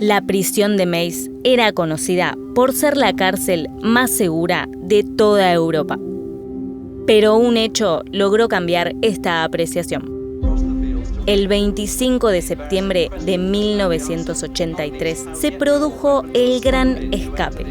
La prisión de Meis era conocida por ser la cárcel más segura de toda Europa. Pero un hecho logró cambiar esta apreciación. El 25 de septiembre de 1983 se produjo el Gran Escape.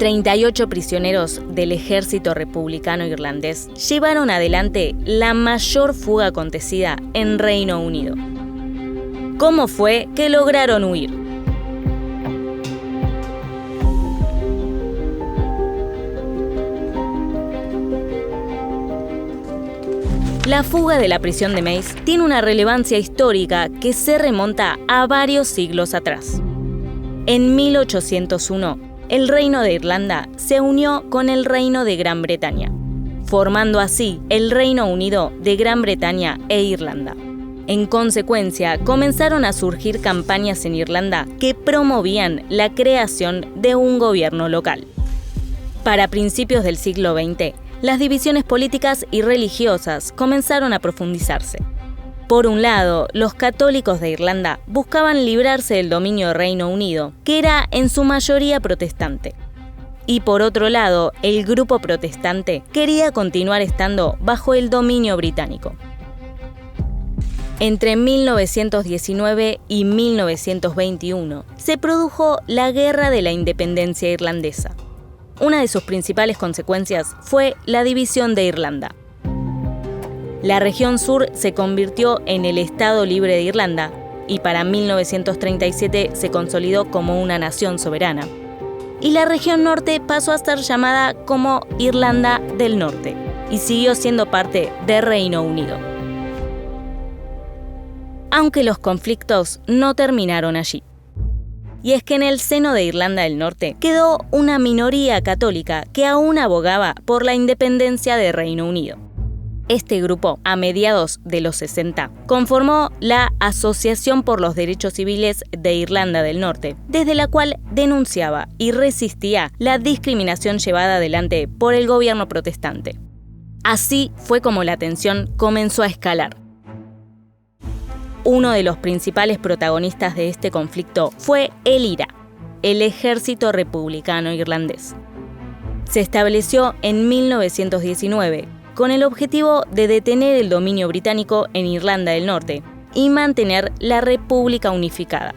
38 prisioneros del ejército republicano irlandés llevaron adelante la mayor fuga acontecida en Reino Unido. ¿Cómo fue que lograron huir? La fuga de la prisión de Meis tiene una relevancia histórica que se remonta a varios siglos atrás. En 1801, el Reino de Irlanda se unió con el Reino de Gran Bretaña, formando así el Reino Unido de Gran Bretaña e Irlanda. En consecuencia, comenzaron a surgir campañas en Irlanda que promovían la creación de un gobierno local. Para principios del siglo XX, las divisiones políticas y religiosas comenzaron a profundizarse. Por un lado, los católicos de Irlanda buscaban librarse del dominio del Reino Unido, que era en su mayoría protestante. Y por otro lado, el grupo protestante quería continuar estando bajo el dominio británico. Entre 1919 y 1921 se produjo la Guerra de la Independencia Irlandesa. Una de sus principales consecuencias fue la división de Irlanda. La región sur se convirtió en el Estado Libre de Irlanda y para 1937 se consolidó como una nación soberana. Y la región norte pasó a ser llamada como Irlanda del Norte y siguió siendo parte del Reino Unido. Aunque los conflictos no terminaron allí. Y es que en el seno de Irlanda del Norte quedó una minoría católica que aún abogaba por la independencia del Reino Unido. Este grupo, a mediados de los 60, conformó la Asociación por los Derechos Civiles de Irlanda del Norte, desde la cual denunciaba y resistía la discriminación llevada adelante por el gobierno protestante. Así fue como la tensión comenzó a escalar. Uno de los principales protagonistas de este conflicto fue el IRA, el Ejército Republicano Irlandés. Se estableció en 1919 con el objetivo de detener el dominio británico en Irlanda del Norte y mantener la República unificada.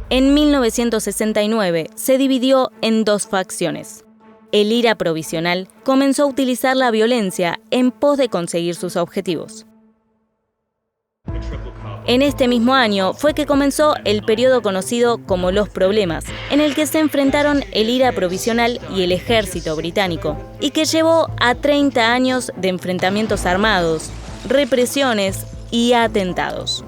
En 1969 se dividió en dos facciones. El IRA provisional comenzó a utilizar la violencia en pos de conseguir sus objetivos. En este mismo año fue que comenzó el periodo conocido como Los Problemas, en el que se enfrentaron el IRA provisional y el ejército británico, y que llevó a 30 años de enfrentamientos armados, represiones y atentados.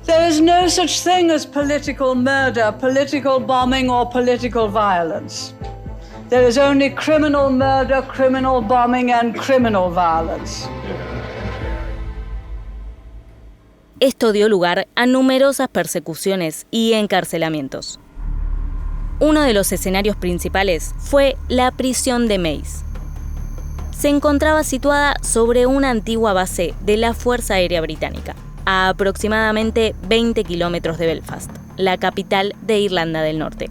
There is no such thing as political murder, political bombing or political violence. There is only criminal murder, criminal bombing and criminal violence. Esto dio lugar a numerosas persecuciones y encarcelamientos. Uno de los escenarios principales fue la prisión de Meis. Se encontraba situada sobre una antigua base de la Fuerza Aérea Británica, a aproximadamente 20 kilómetros de Belfast, la capital de Irlanda del Norte.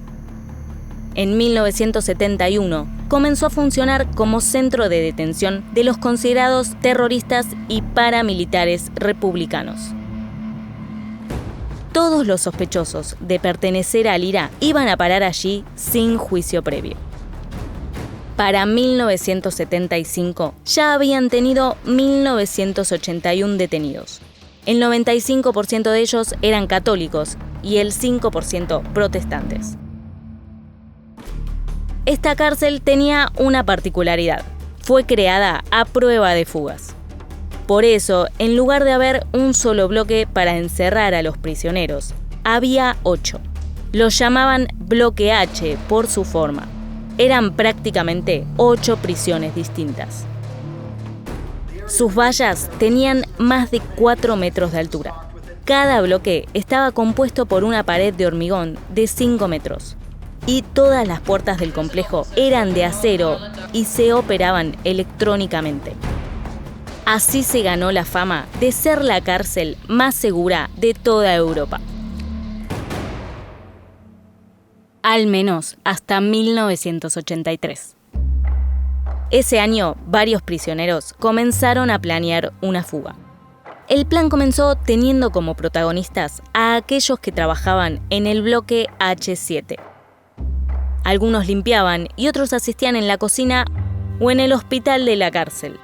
En 1971 comenzó a funcionar como centro de detención de los considerados terroristas y paramilitares republicanos. Todos los sospechosos de pertenecer al IRA iban a parar allí sin juicio previo. Para 1975 ya habían tenido 1.981 detenidos. El 95% de ellos eran católicos y el 5% protestantes. Esta cárcel tenía una particularidad. Fue creada a prueba de fugas. Por eso, en lugar de haber un solo bloque para encerrar a los prisioneros, había 8. Los llamaban bloque H por su forma. Eran prácticamente 8 prisiones distintas. Sus vallas tenían más de 4 metros de altura. Cada bloque estaba compuesto por una pared de hormigón de 5 metros. Y todas las puertas del complejo eran de acero y se operaban electrónicamente. Así se ganó la fama de ser la cárcel más segura de toda Europa. al menos hasta 1983. Ese año, varios prisioneros comenzaron a planear una fuga. El plan comenzó teniendo como protagonistas a aquellos que trabajaban en el bloque H7. Algunos limpiaban y otros asistían en la cocina o en el hospital de la cárcel.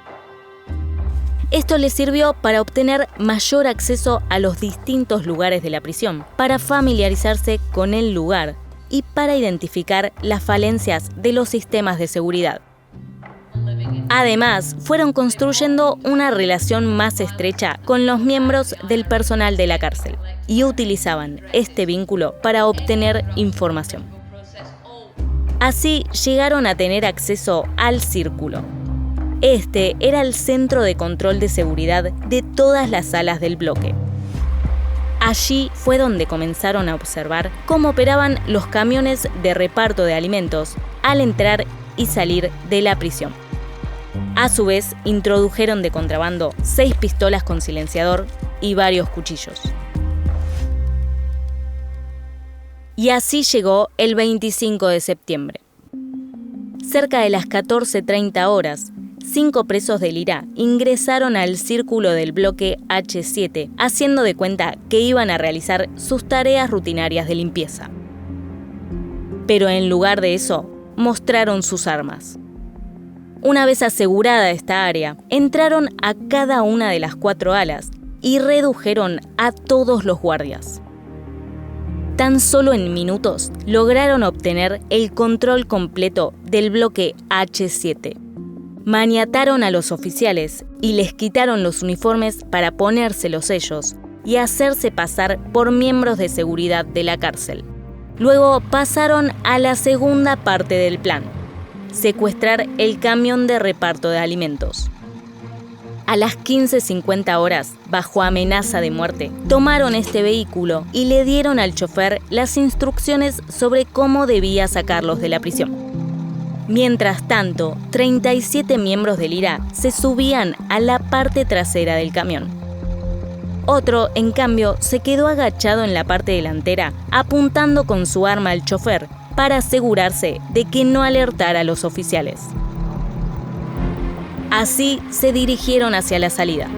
Esto les sirvió para obtener mayor acceso a los distintos lugares de la prisión, para familiarizarse con el lugar y para identificar las falencias de los sistemas de seguridad. Además, fueron construyendo una relación más estrecha con los miembros del personal de la cárcel y utilizaban este vínculo para obtener información. Así llegaron a tener acceso al Círculo. Este era el centro de control de seguridad de todas las salas del bloque. Allí fue donde comenzaron a observar cómo operaban los camiones de reparto de alimentos al entrar y salir de la prisión. A su vez, introdujeron de contrabando 6 pistolas con silenciador y varios cuchillos. Y así llegó el 25 de septiembre. Cerca de las 14:30 horas, 5 presos del IRA ingresaron al Círculo del bloque H7, haciendo de cuenta que iban a realizar sus tareas rutinarias de limpieza. Pero en lugar de eso, mostraron sus armas. Una vez asegurada esta área, entraron a cada una de las 4 alas y redujeron a todos los guardias. Tan solo en minutos lograron obtener el control completo del bloque H7. Maniataron a los oficiales y les quitaron los uniformes para ponérselos ellos y hacerse pasar por miembros de seguridad de la cárcel. Luego pasaron a la segunda parte del plan: secuestrar el camión de reparto de alimentos. A las 15:50 horas, bajo amenaza de muerte, tomaron este vehículo y le dieron al chofer las instrucciones sobre cómo debía sacarlos de la prisión. Mientras tanto, 37 miembros del IRA se subían a la parte trasera del camión. Otro, en cambio, se quedó agachado en la parte delantera, apuntando con su arma al chofer para asegurarse de que no alertara a los oficiales. Así se dirigieron hacia la salida.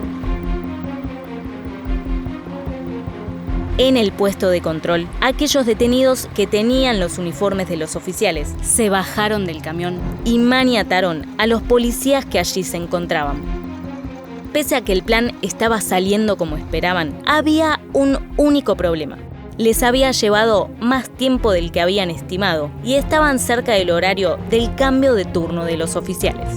En el puesto de control, aquellos detenidos que tenían los uniformes de los oficiales se bajaron del camión y maniataron a los policías que allí se encontraban. Pese a que el plan estaba saliendo como esperaban, había un único problema. Les había llevado más tiempo del que habían estimado y estaban cerca del horario del cambio de turno de los oficiales.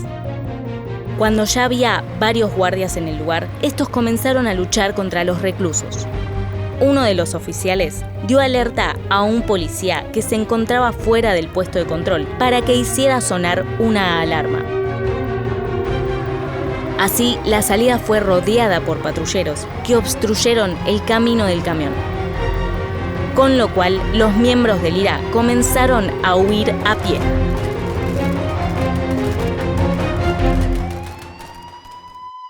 Cuando ya había varios guardias en el lugar, estos comenzaron a luchar contra los reclusos. Uno de los oficiales dio alerta a un policía que se encontraba fuera del puesto de control para que hiciera sonar una alarma. Así, la salida fue rodeada por patrulleros que obstruyeron el camino del camión. Con lo cual, los miembros del IRA comenzaron a huir a pie.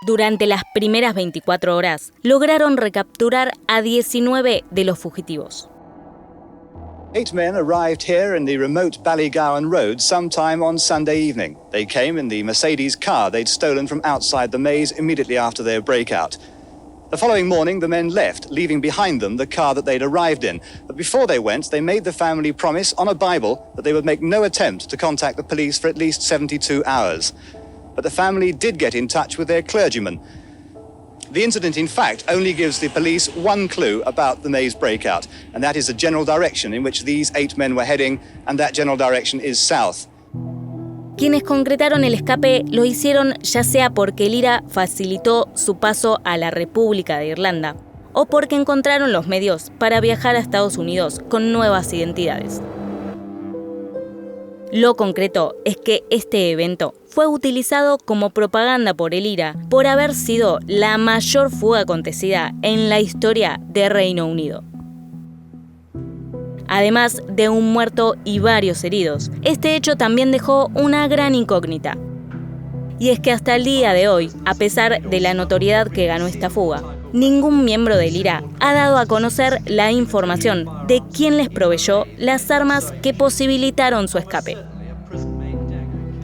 Durante las primeras 24 horas, lograron recapturar a 19 de los fugitivos. 8 men arrived here in the remote Ballygowan Road sometime on Sunday evening. They came in the Mercedes car they'd stolen from outside the maze immediately after their breakout. The following morning, the men left, leaving behind them the car that they'd arrived in. But before they went, they made the family promise on a Bible that they would make no attempt to contact the police for at least 72 hours. But the family did get in touch with their clergyman. The incident, in fact, only gives the police one clue about the maze breakout, and that is the general direction in which these 8 men were heading, and that general direction is south. Quienes concretaron el escape lo hicieron ya sea porque el IRA facilitó su paso a la República de Irlanda o porque encontraron los medios para viajar a Estados Unidos con nuevas identidades. Lo concreto es que este evento fue utilizado como propaganda por el IRA por haber sido la mayor fuga acontecida en la historia de Reino Unido. Además de un muerto y varios heridos, este hecho también dejó una gran incógnita. Y es que hasta el día de hoy, a pesar de la notoriedad que ganó esta fuga, ningún miembro del IRA ha dado a conocer la información de quién les proveyó las armas que posibilitaron su escape.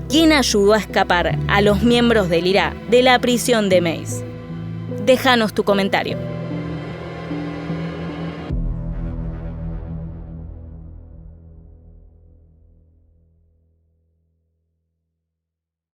¿Quién ayudó a escapar a los miembros del IRA de la prisión de Maze? Déjanos tu comentario.